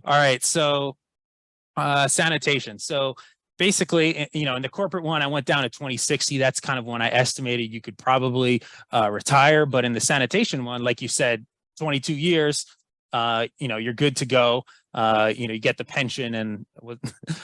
All right. So sanitation. So basically, in the corporate one, I went down to 2060. That's kind of when I estimated you could probably retire. But in the sanitation one, like you said, 22 years, you're good to go. You get the pension, and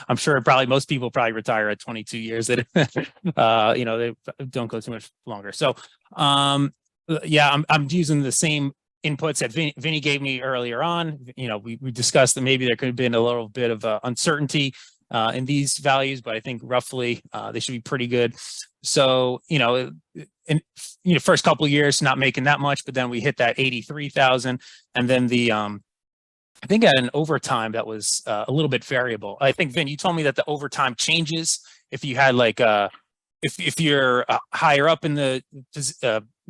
I'm sure probably most people probably retire at 22 years. That they don't go too much longer. So, yeah, I'm using the same inputs that Vinny gave me earlier on. We discussed that maybe there could have been a little bit of uncertainty in these values, but I think roughly they should be pretty good. So, in first couple of years, not making that much, but then we hit that 83,000, and then I think at an overtime that was a little bit variable. I think Vin, you told me that the overtime changes if you had like if you're higher up in the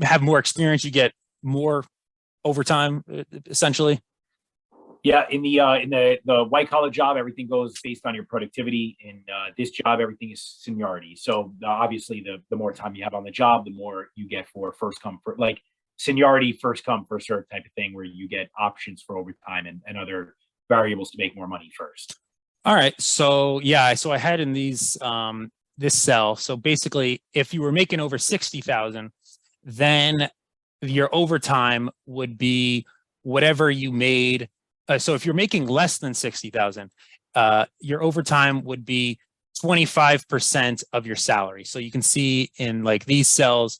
have more experience, you get more overtime essentially. Yeah, in the white collar job, everything goes based on your productivity. In this job, everything is seniority. So obviously, the more time you have on the job, the more you get for first come for like seniority, first come first serve type of thing, where you get options for overtime and other variables to make more money first. All right, so yeah, so I had in these this cell. So basically, if you were making over 60,000, then your overtime would be whatever you made. So if you're making less than 60,000, your overtime would be 25% of your salary. So you can see in like these cells,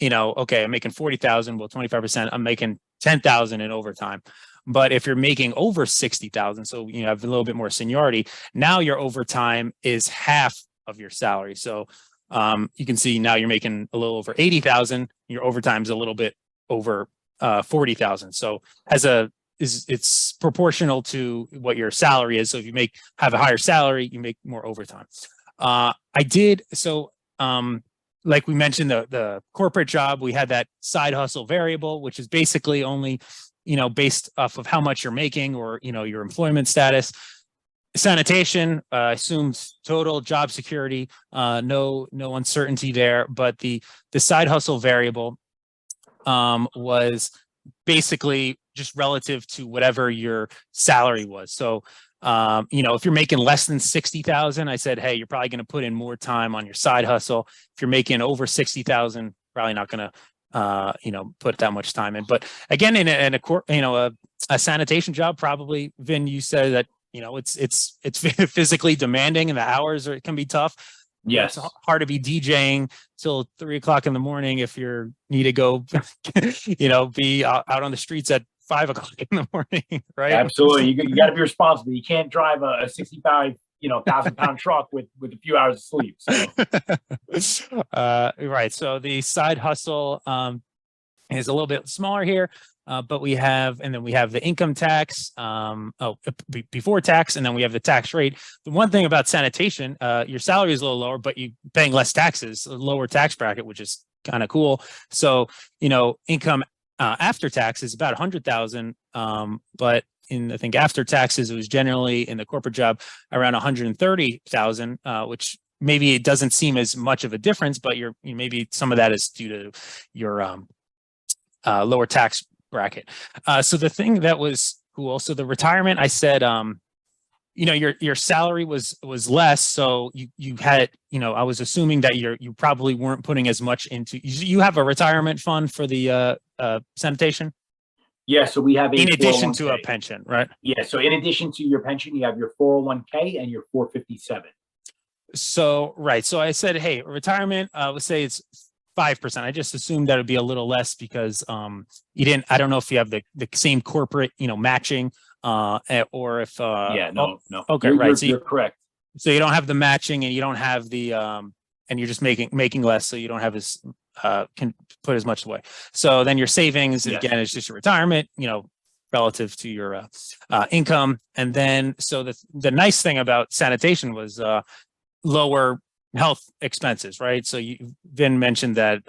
okay, I'm making 40,000. Well, 25%, I'm making 10,000 in overtime. But if you're making over 60,000, so you have a little bit more seniority, now your overtime is half of your salary. So you can see now you're making a little over 80,000. Your overtime is a little bit over 40,000. So it's proportional to what your salary is. So if you have a higher salary, you make more overtime. Like we mentioned, the corporate job, we had that side hustle variable, which is basically only, based off of how much you're making or, your employment status. Sanitation assumes total job security, no uncertainty there. But the side hustle variable was basically just relative to whatever your salary was. So, if you're making less than 60,000, I said, hey, you're probably going to put in more time on your side hustle. If you're making over 60,000, probably not going to, put that much time in. But again, in a sanitation job, probably, Vin, you said that, it's physically demanding and the hours can be tough. Yes. It's hard to be DJing till 3 o'clock in the morning if you need to go, be out on the streets at 5 o'clock in the morning, right? Absolutely. You got to be responsible. You can't drive a 65, 1,000-pound truck with a few hours of sleep. So. Right. So the side hustle is a little bit smaller here. But we have the income tax, before tax, and then we have the tax rate. The one thing about sanitation, your salary is a little lower, but you're paying less taxes, a lower tax bracket, which is kind of cool. So, income after tax is about 100,000. But I think after taxes, it was generally in the corporate job around 130,000, which maybe it doesn't seem as much of a difference, but maybe some of that is due to your lower tax bracket. So the thing that was cool, so the retirement, I said, your salary was less, so you had, I was assuming that you probably weren't putting as much into. You have a retirement fund for the sanitation. Yeah, so we have in addition to a pension, right? Yeah, so in addition to your pension, you have your 401k and your 457. So right, so I said, hey, retirement, let's say it's 5%. I just assumed that would be a little less because you didn't. I don't know if you have the same corporate, matching, or if no. Okay, right. You're correct. So you don't have the matching, and you don't have the and you're just making less, so you don't have as can put as much away. So then your savings again is just your retirement, relative to your income, and then so the nice thing about sanitation was lower health expenses, right? So Vin mentioned that,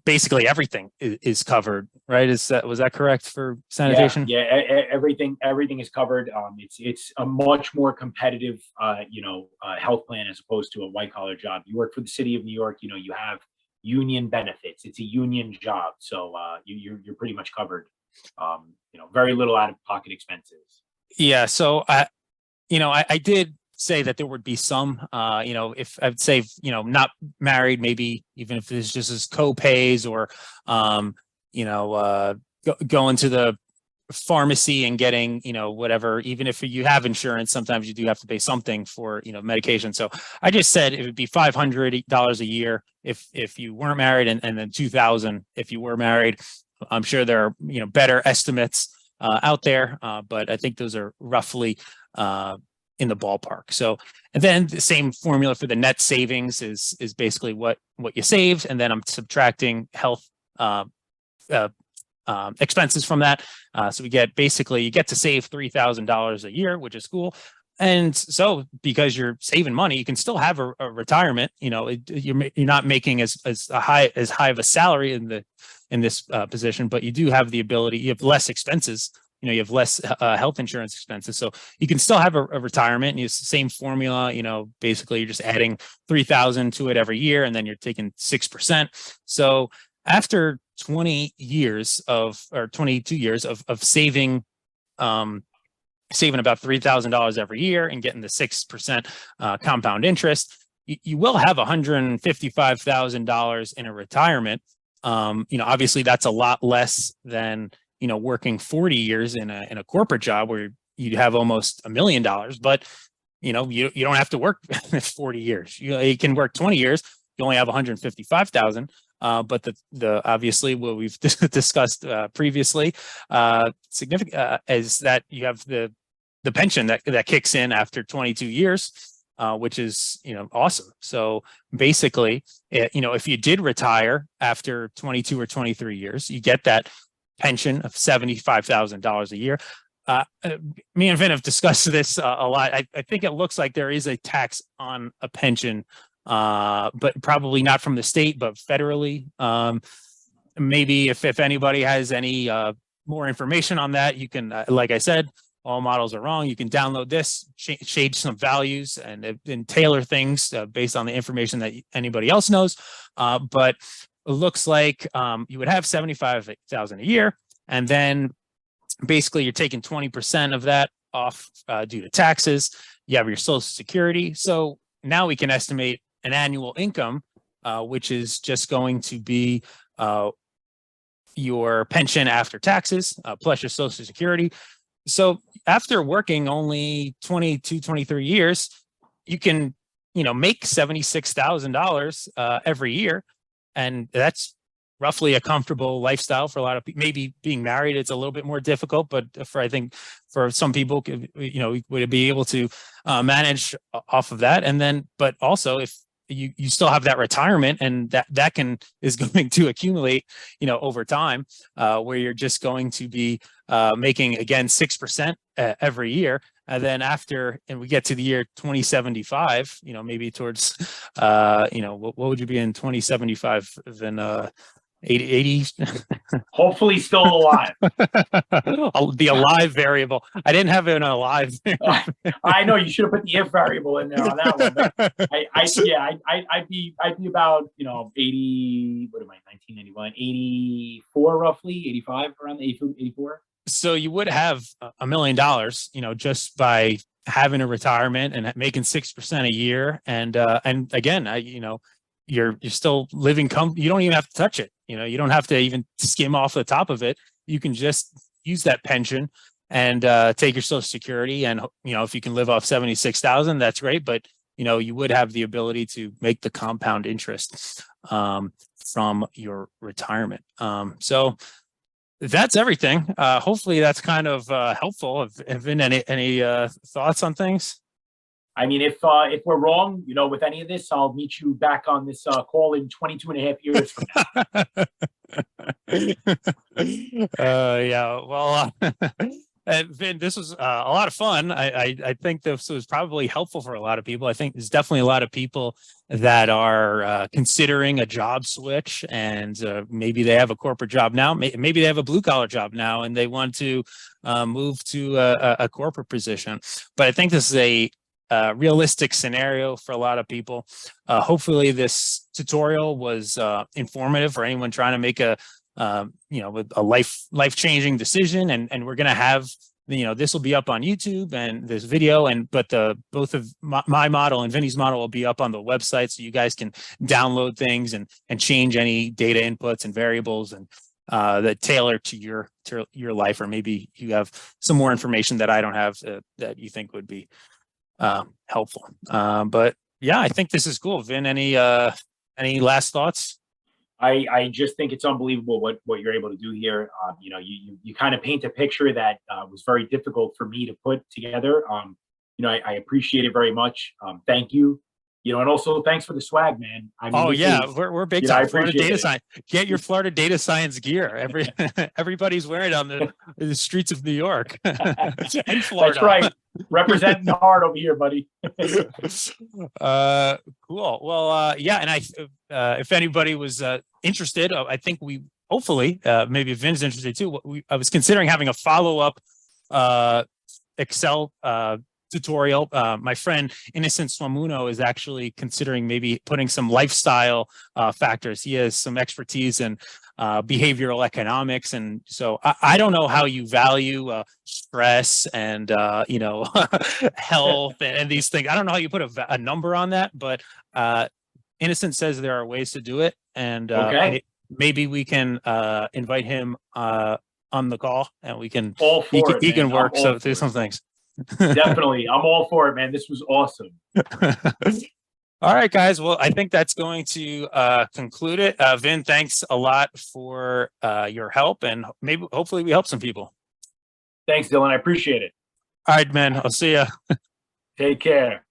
basically everything is covered, right? Was that correct for sanitation? Yeah, everything is covered. It's a much more competitive, health plan as opposed to a white collar job. You work for the city of New York, you have union benefits. It's a union job, so you're pretty much covered. Very little out of pocket expenses. Yeah. So I did say that there would be some, if I'd say, not married, maybe even if it's just as co-pays or, going to the pharmacy and getting, whatever, even if you have insurance, sometimes you do have to pay something for, medication. So I just said it would be $500 a year if you weren't married, and then $2,000 if you were married. I'm sure there are, better estimates out there, but I think those are roughly in the ballpark. So, and then the same formula for the net savings is basically what you saved, and then I'm subtracting health expenses from that. So you get to save $3,000 a year, which is cool. And so because you're saving money, you can still have a retirement. You're not making as high of a salary in this position, but you do have the ability. You have less expenses. You have less health insurance expenses, so you can still have a retirement. And use the same formula. Basically, you're just adding 3,000 to it every year, and then you're taking 6%. So after 22 years of saving, saving about $3,000 every year and getting the 6% compound interest, you will have $155,000 in a retirement. Obviously that's a lot less than working 40 years in a corporate job where you'd have almost $1 million, but you don't have to work 40 years. You can work 20 years. You only have 155,000. But the obviously what we've discussed previously, significant is that you have the pension that kicks in after 22 years, which is awesome. So basically, if you did retire after 22 or 23 years, you get that pension of $75,000 a year. Me and Vin have discussed this a lot. I think it looks like there is a tax on a pension, but probably not from the state, but federally. Maybe if anybody has any more information on that, you can, like I said, all models are wrong. You can download this, change some values, and tailor things based on the information that anybody else knows. But it looks like you would have $75,000 a year, and then basically you're taking 20% of that off due to taxes. You have your Social Security. So now we can estimate an annual income, which is just going to be your pension after taxes plus your Social Security. So after working only 22, 23 years, you can, make $76,000 every year. And that's roughly a comfortable lifestyle for a lot of people. Maybe being married, it's a little bit more difficult, but I think for some people, would be able to manage off of that. And then, but also if you still have that retirement, and that is going to accumulate, over time, where you're just going to be making again 6% every year. And then and we get to the year 2075, maybe towards, what would you be in 2075? Then 80 Hopefully still alive. The alive variable. I didn't have an alive. I know you should have put the if variable in there on that one. But I'd be about 80. What am I? 1991, 84 roughly, 85 around 84. So you would have $1 million, just by having a retirement and making 6% a year, and again, you're still living. You don't even have to touch it. You don't have to even skim off the top of it. You can just use that pension and take your Social Security. And if you can live off 76,000, that's great. But you would have the ability to make the compound interest from your retirement. So that's everything. Hopefully, that's kind of helpful. Have been any thoughts on things? I mean, if we're wrong, with any of this, I'll meet you back on this call in 22 and a half years from now. Yeah, well, Vin, this was a lot of fun. I think this was probably helpful for a lot of people. I think there's definitely a lot of people that are considering a job switch, and maybe they have a corporate job now. Maybe they have a blue collar job now, and they want to move to a corporate position. But I think this is realistic scenario for a lot of people. Hopefully this tutorial was informative for anyone trying to make a life-changing decision. And we're going to have, this will be up on YouTube and this video, but both of my model and Vinny's model will be up on the website, so you guys can download things and change any data inputs and variables and that tailor to your life, or maybe you have some more information that I don't have that you think would be helpful. But yeah, I think this is cool. Vin, any last thoughts? I just think it's unbelievable what you're able to do here. You kind of paint a picture that was very difficult for me to put together. I appreciate it very much. Thank you. And also thanks for the swag, man. I mean, we're big time. Florida Data Science. Get your Florida Data Science gear. Everybody's wearing it on the streets of New York and Florida. That's right. Representing hard over here, buddy. Cool. Well, and if anybody was interested, I think hopefully maybe Vin's interested too. I was considering having a follow-up Excel tutorial. My friend Innocent Swamuno is actually considering maybe putting some lifestyle factors. He has some expertise in behavioral economics, and so I don't know how you value stress and health and these things. I don't know how you put a number on that, but Innocent says there are ways to do it, and maybe we can invite him on the call, and we can he can work through some things. Definitely. I'm all for it, man. This was awesome. All right, guys. Well, I think that's going to conclude it. Vin, thanks a lot for your help, and hopefully we help some people. Thanks, Dylan. I appreciate it. All right, man. I'll see ya. Take care.